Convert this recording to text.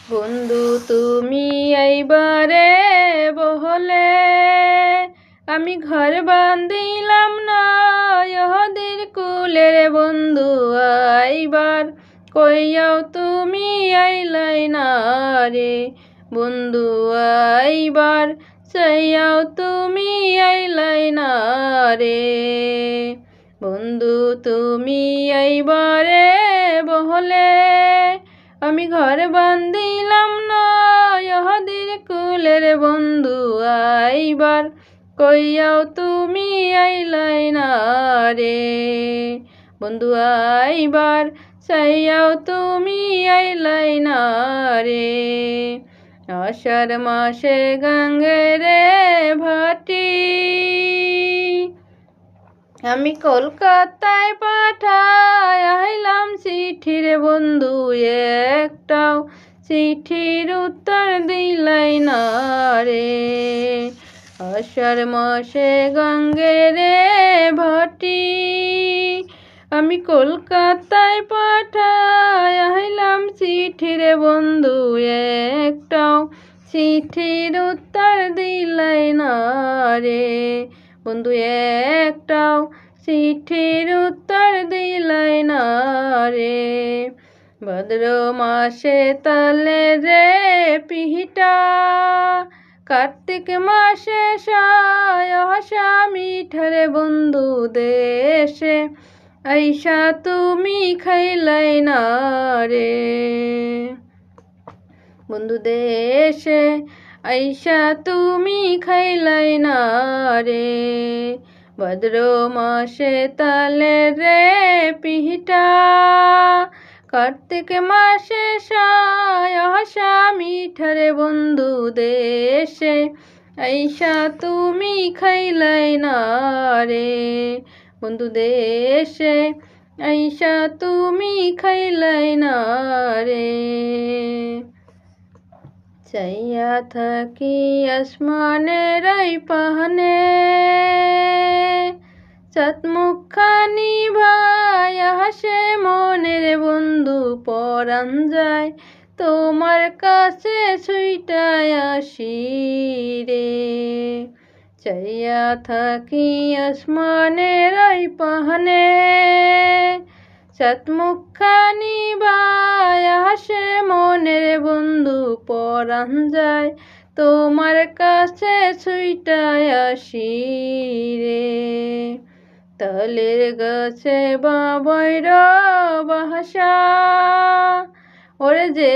বন্ধু তুমি এইবারে বহলে আমি ঘর বান্ধিলাম না ইহদের কুলের বন্ধু আইবার কইয়াও তুমি আইলাই না রে বন্ধু আইবার চাইয়াও তুমি আইলাই না রে বন্ধু তুমি আইবারে বহলে আমি ঘর বান্ধিলাম না ইহদের কুলের বন্ধু আইবার কইয়াও তুমি আইলাই না রে বন্ধু আইবার চাইয়াও তুমি আইলাই না রে আষাঢ় মাসে গঙ্গেরে ভাটি আমি কলকাতায় পাঠাই আইলাম চিঠির বন্ধু একটাও চিঠির উত্তর দিলাই না রে আষাঢ় মাসে গঙ্গেরে ভাটি আমি কলকাতায় পাঠাই আইলাম চিঠির বন্ধু একটাও চিঠির উত্তর দিলাই না রে বন্ধু একটাও চিঠির উত্তর দিলাই না রে ভাদ্র মাসে তালে রে পিহিটা কার্তিক মাসে সায়সা মিঠারে বন্ধু দেশে আইসা তুমি খাইলাই না রে বন্ধু দেশে আইসা তুমি খাইলাই না রে ভাদ্র মাসে তালে রে পিহিটা কার্তিক মাসে সায়সা মিঠারে বন্ধু দেশে আইসা তুমি খাইলাই না রে বন্ধু দেশে আইসা তুমি খাইলাই না রে চাইয়া থাকি আসমানের এই পাহানে চাঁদমুখখানি ভাই হাসে মনের বন্ধু পরাণ যায় তোমার কাছে ছুইটায় আসি রে চাইয়া থাকি আসমানের এই পাহানে চাঁদমুখখানি ভাই হাসে মনের বন্ধু পরাণ যায় তোমার কাছে ছুইটায় আসি রে তালের গাছে বাবৈর বাসা ওরে যে